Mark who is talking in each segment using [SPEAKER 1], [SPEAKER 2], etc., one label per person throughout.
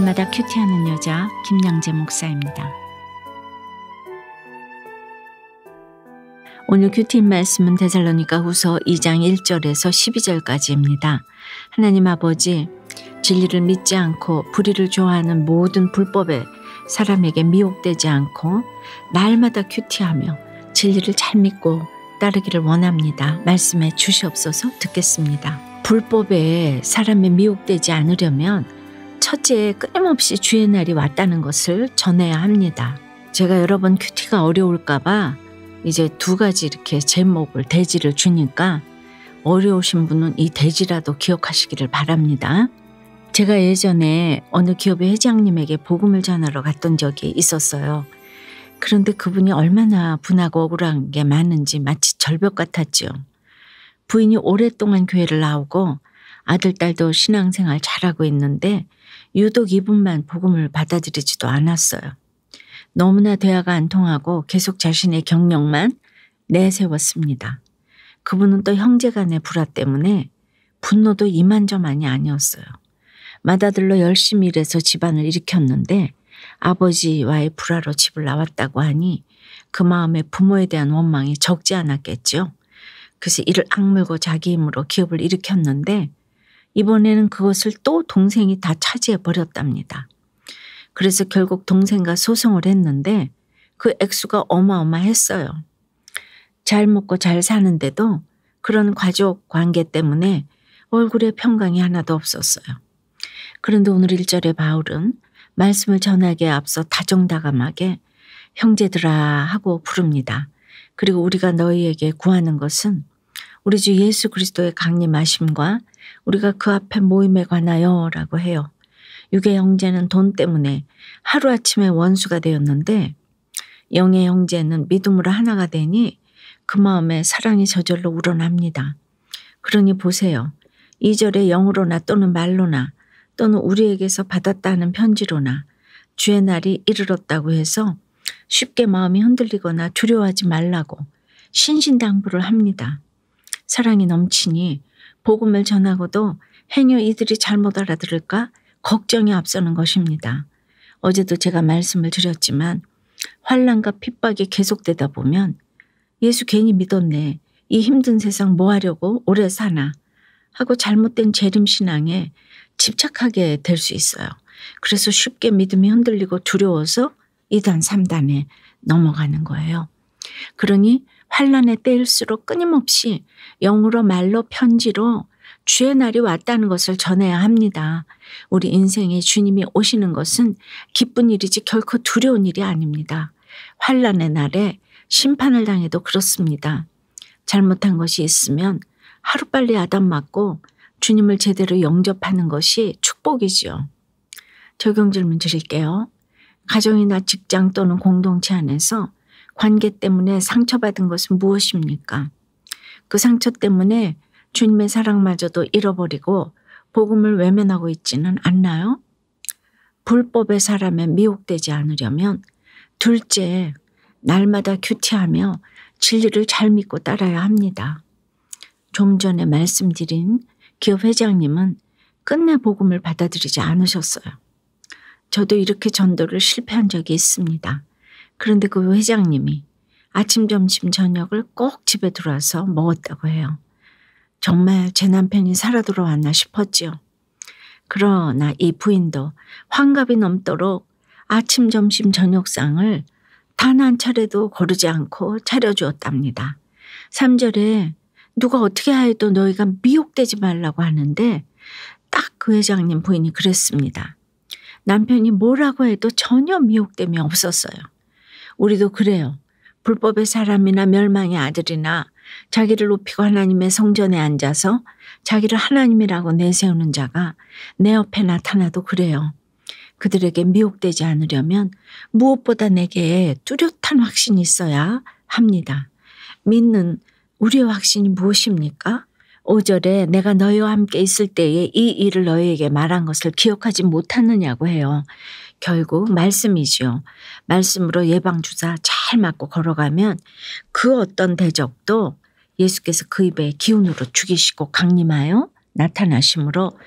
[SPEAKER 1] 날마다 큐티하는 여자 김양재 목사입니다. 오늘 큐티 말씀은 데살로니가후서 2장 1절에서 12절까지입니다. 하나님 아버지, 진리를 믿지 않고 불의를 좋아하는 모든 불법에 사람에게 미혹되지 않고 날마다 큐티하며 진리를 잘 믿고 따르기를 원합니다. 말씀해 주시옵소서. 듣겠습니다. 불법에 사람이 미혹되지 않으려면 첫째, 끊임없이 주의 날이 왔다는 것을 전해야 합니다. 제가 여러 번 큐티가 어려울까봐 이제 두 가지 이렇게 제목을 대지를 주니까 어려우신 분은 이 대지라도 기억하시기를 바랍니다. 제가 예전에 어느 기업의 회장님에게 복음을 전하러 갔던 적이 있었어요. 그런데 그분이 얼마나 분하고 억울한 게 많은지 마치 절벽 같았죠. 부인이 오랫동안 교회를 나오고 아들, 딸도 신앙생활 잘하고 있는데 유독 이분만 복음을 받아들이지도 않았어요. 너무나 대화가 안 통하고 계속 자신의 경력만 내세웠습니다. 그분은 또 형제간의 불화 때문에 분노도 이만저만이 아니었어요. 맏아들로 열심히 일해서 집안을 일으켰는데 아버지와의 불화로 집을 나왔다고 하니 그 마음에 부모에 대한 원망이 적지 않았겠죠. 그래서 이를 악물고 자기 힘으로 기업을 일으켰는데 이번에는 그것을 또 동생이 다 차지해 버렸답니다. 그래서 결국 동생과 소송을 했는데 그 액수가 어마어마했어요. 잘 먹고 잘 사는데도 그런 가족 관계 때문에 얼굴에 평강이 하나도 없었어요. 그런데 오늘 1절에 바울은 말씀을 전하기에 앞서 다정다감하게 형제들아 하고 부릅니다. 그리고 우리가 너희에게 구하는 것은 우리 주 예수 그리스도의 강림하심과 우리가 그 앞에 모임에 관하여 라고 해요. 육의 형제는 돈 때문에 하루아침에 원수가 되었는데 영의 형제는 믿음으로 하나가 되니 그 마음에 사랑이 저절로 우러납니다. 그러니 보세요. 2절에 영으로나 또는 말로나 또는 우리에게서 받았다는 편지로나 주의 날이 이르렀다고 해서 쉽게 마음이 흔들리거나 두려워하지 말라고 신신당부를 합니다. 사랑이 넘치니 복음을 전하고도 행여 이들이 잘못 알아들을까 걱정이 앞서는 것입니다. 어제도 제가 말씀을 드렸지만 환난과 핍박이 계속되다 보면 예수 괜히 믿었네. 이 힘든 세상 뭐 하려고 오래 사나 하고 잘못된 재림신앙에 집착하게 될 수 있어요. 그래서 쉽게 믿음이 흔들리고 두려워서 2단, 3단에 넘어가는 거예요. 그러니 환난의 때일수록 끊임없이 영으로 말로 편지로 주의 날이 왔다는 것을 전해야 합니다. 우리 인생에 주님이 오시는 것은 기쁜 일이지 결코 두려운 일이 아닙니다. 환난의 날에 심판을 당해도 그렇습니다. 잘못한 것이 있으면 하루빨리 아담 맞고 주님을 제대로 영접하는 것이 축복이지요. 적용 질문 드릴게요. 가정이나 직장 또는 공동체 안에서 관계 때문에 상처받은 것은 무엇입니까? 그 상처 때문에 주님의 사랑마저도 잃어버리고 복음을 외면하고 있지는 않나요? 불법의 사람에 미혹되지 않으려면 둘째, 날마다 큐티하며 진리를 잘 믿고 따라야 합니다. 좀 전에 말씀드린 기업 회장님은 끝내 복음을 받아들이지 않으셨어요. 저도 이렇게 전도를 실패한 적이 있습니다. 그런데 그 회장님이 아침, 점심, 저녁을 꼭 집에 들어와서 먹었다고 해요. 정말 제 남편이 살아 돌아왔나 싶었지요. 그러나 이 부인도 환갑이 넘도록 아침, 점심, 저녁상을 단 한 차례도 거르지 않고 차려주었답니다. 3절에 누가 어떻게 하여도 너희가 미혹되지 말라고 하는데 딱 그 회장님 부인이 그랬습니다. 남편이 뭐라고 해도 전혀 미혹됨이 없었어요. 우리도 그래요. 불법의 사람이나 멸망의 아들이나 자기를 높이고 하나님의 성전에 앉아서 자기를 하나님이라고 내세우는 자가 내 옆에 나타나도 그래요. 그들에게 미혹되지 않으려면 무엇보다 내게 뚜렷한 확신이 있어야 합니다. 믿는 우리의 확신이 무엇입니까? 5절에 내가 너희와 함께 있을 때에 이 일을 너희에게 말한 것을 기억하지 못하느냐고 해요. 결국 말씀이지요. 말씀으로 예방주사 잘 맞고 걸어가면 그 어떤 대적도 예수께서 그 입에 기운으로 죽이시고 강림하여 나타나심으로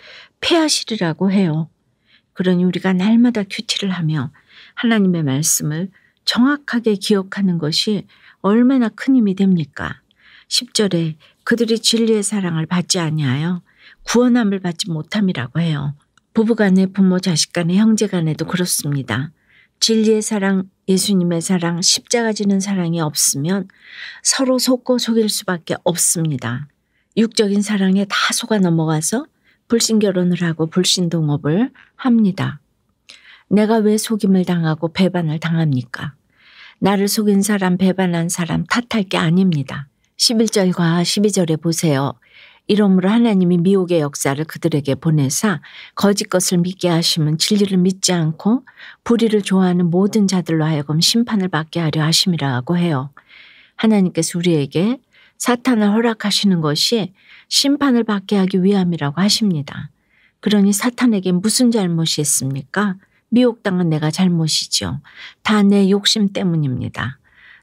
[SPEAKER 1] 패하시리라고 해요. 그러니 우리가 날마다 큐티를 하며 하나님의 말씀을 정확하게 기억하는 것이 얼마나 큰 힘이 됩니까? 10절에 그들이 진리의 사랑을 받지 아니하여 구원함을 받지 못함이라고 해요. 부부간에, 부모 자식간에, 형제간에도 그렇습니다. 진리의 사랑, 예수님의 사랑, 십자가 지는 사랑이 없으면 서로 속고 속일 수밖에 없습니다. 육적인 사랑에 다 속아 넘어가서 불신결혼을 하고 불신동업을 합니다. 내가 왜 속임을 당하고 배반을 당합니까? 나를 속인 사람, 배반한 사람 탓할 게 아닙니다. 11절과 12절에 보세요. 이러므로 하나님이 미혹의 역사를 그들에게 보내사 거짓 것을 믿게 하시면 진리를 믿지 않고 불의를 좋아하는 모든 자들로 하여금 심판을 받게 하려 하심이라고 해요. 하나님께서 우리에게 사탄을 허락하시는 것이 심판을 받게 하기 위함이라고 하십니다. 그러니 사탄에게 무슨 잘못이 있습니까? 미혹당한 내가 잘못이죠. 다 내 욕심 때문입니다.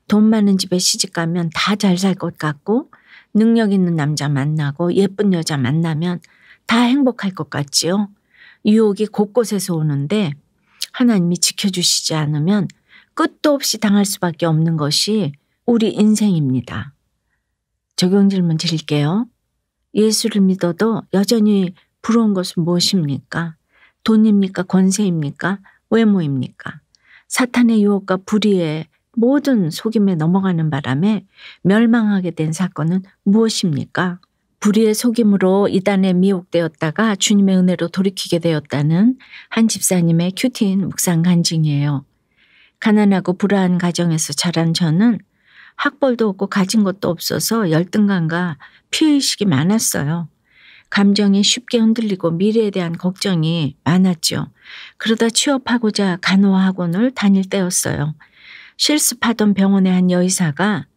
[SPEAKER 1] 돈 많은 집에 시집가면 다 잘 살 것 같고 능력 있는 남자 만나고 예쁜 여자 만나면 다 행복할 것 같지요. 유혹이 곳곳에서 오는데 하나님이 지켜주시지 않으면 끝도 없이 당할 수밖에 없는 것이 우리 인생입니다. 적용 질문 드릴게요. 예수를 믿어도 여전히 부러운 것은 무엇입니까? 돈입니까? 권세입니까? 외모입니까? 사탄의 유혹과 불의의 모든 속임에 넘어가는 바람에 멸망하게 된 사건은 무엇입니까? 불의의 속임으로 이단에 미혹되었다가 주님의 은혜로 돌이키게 되었다는 한 집사님의 큐티인 묵상 간증이에요. 가난하고 불화한 가정에서 자란 저는 학벌도 없고 가진 것도 없어서 열등감과 피해의식이 많았어요. 감정이 쉽게 흔들리고 미래에 대한 걱정이 많았죠. 그러다 취업하고자 간호학원을 다닐 때였어요. 실습하던 병원의 한 여의사가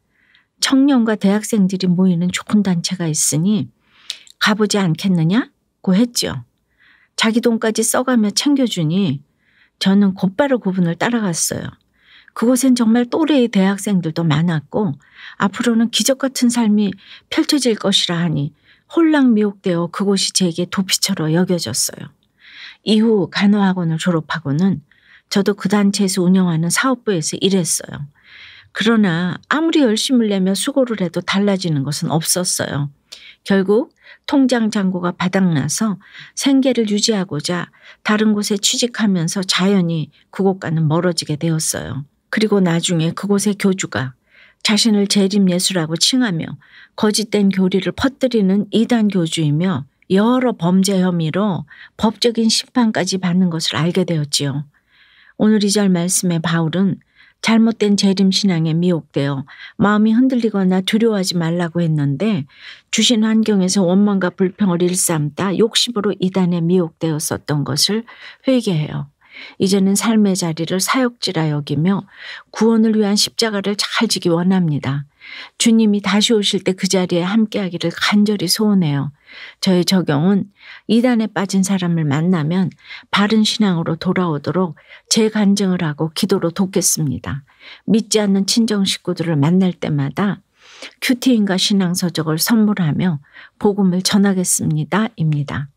[SPEAKER 1] 청년과 대학생들이 모이는 좋은 단체가 있으니 가보지 않겠느냐고 했죠. 자기 돈까지 써가며 챙겨주니 저는 곧바로 그분을 따라갔어요. 그곳엔 정말 또래의 대학생들도 많았고 앞으로는 기적 같은 삶이 펼쳐질 것이라 하니 홀랑 미혹되어 그곳이 제게 도피처로 여겨졌어요. 이후 간호학원을 졸업하고는 저도 그 단체에서 운영하는 사업부에서 일했어요. 그러나 아무리 열심을 내며 수고를 해도 달라지는 것은 없었어요. 결국 통장 잔고가 바닥나서 생계를 유지하고자 다른 곳에 취직하면서 자연히 그곳과는 멀어지게 되었어요. 그리고 나중에 그곳의 교주가 자신을 재림예수라고 칭하며 거짓된 교리를 퍼뜨리는 이단 교주이며 여러 범죄 혐의로 법적인 심판까지 받는 것을 알게 되었지요. 오늘 2절 말씀의 바울은 잘못된 재림신앙에 미혹되어 마음이 흔들리거나 두려워하지 말라고 했는데 주신 환경에서 원망과 불평을 일삼다 욕심으로 이단에 미혹되었었던 것을 회개해요. 이제는 삶의 자리를 사역지라 여기며 구원을 위한 십자가를 잘 지기 원합니다. 주님이 다시 오실 때 그 자리에 함께하기를 간절히 소원해요. 저의 적용은 이단에 빠진 사람을 만나면 바른 신앙으로 돌아오도록 재간증을 하고 기도로 돕겠습니다. 믿지 않는 친정 식구들을 만날 때마다 큐티인과 신앙서적을 선물하며 복음을 전하겠습니다. 입니다.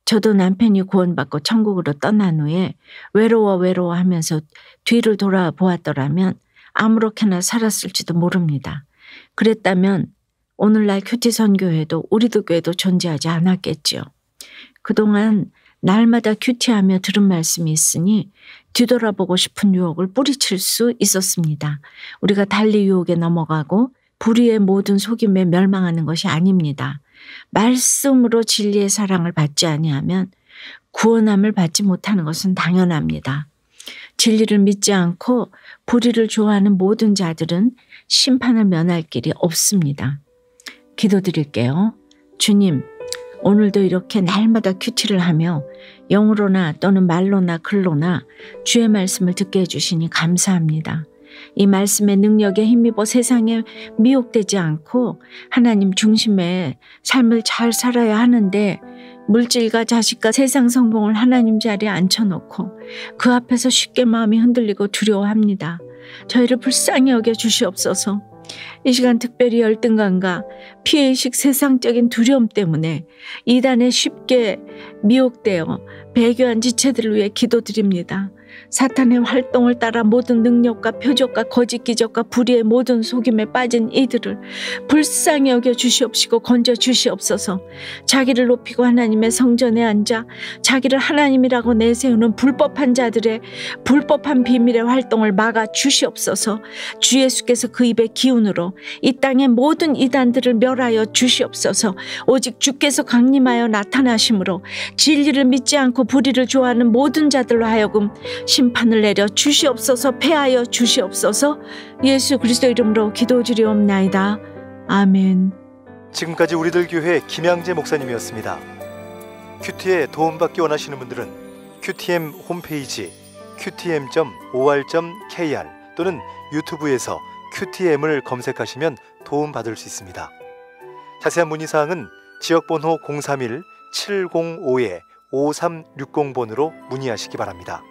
[SPEAKER 1] 저도 남편이 구원받고 천국으로 떠난 후에 외로워하면서 뒤를 돌아보았더라면 아무렇게나 살았을지도 모릅니다. 그랬다면 오늘날 큐티 선교회도 우리도 교회도 존재하지 않았겠지요. 그동안 날마다 큐티하며 들은 말씀이 있으니 뒤돌아보고 싶은 유혹을 뿌리칠 수 있었습니다. 우리가 달리 유혹에 넘어가고 불의의 모든 속임에 멸망하는 것이 아닙니다. 말씀으로 진리의 사랑을 받지 아니하면 구원함을 받지 못하는 것은 당연합니다. 진리를 믿지 않고 불의를 좋아하는 모든 자들은 심판을 면할 길이 없습니다. 기도드릴게요. 주님, 오늘도 이렇게 날마다 큐티를 하며 영으로나 또는 말로나 글로나 주의 말씀을 듣게 해주시니 감사합니다. 이 말씀의 능력에 힘입어 세상에 미혹되지 않고 하나님 중심의 삶을 잘 살아야 하는데 물질과 자식과 세상 성공을 하나님 자리에 앉혀놓고 그 앞에서 쉽게 마음이 흔들리고 두려워합니다. 저희를 불쌍히 여겨 주시옵소서. 이 시간 특별히 열등감과 피해의식, 세상적인 두려움 때문에 이단에 쉽게 미혹되어 배교한 지체들을 위해 기도드립니다. 사탄의 활동을 따라 모든 능력과 표적과 거짓 기적과 불의의 모든 속임에 빠진 이들을 불쌍히 여겨 주시옵시고 건져 주시옵소서. 자기를 높이고 하나님의 성전에 앉아 자기를 하나님이라고 내세우는 불법한 자들의 불법한 비밀의 활동을 막아 주시옵소서. 주 예수께서 그 입의 기운으로 이 땅의 모든 이단들을 멸하여 주시옵소서. 오직 주께서 강림하여 나타나심으로 진리를 믿지 않고 불의를 좋아하는 모든 자들로 하여금 심판을 내려 주시옵소서. 패하여 주시옵소서. 예수 그리스도 이름으로 기도드리옵나이다. 아멘.
[SPEAKER 2] 지금까지 우리들 교회 김양재 목사님이었습니다. 큐티에 도움받기 원하시는 분들은 QTM 홈페이지 qtm.or.kr 또는 유튜브에서 QTM을 검색하시면 도움받을 수 있습니다. 자세한 문의사항은 지역번호 031-705-5360번으로 문의하시기 바랍니다.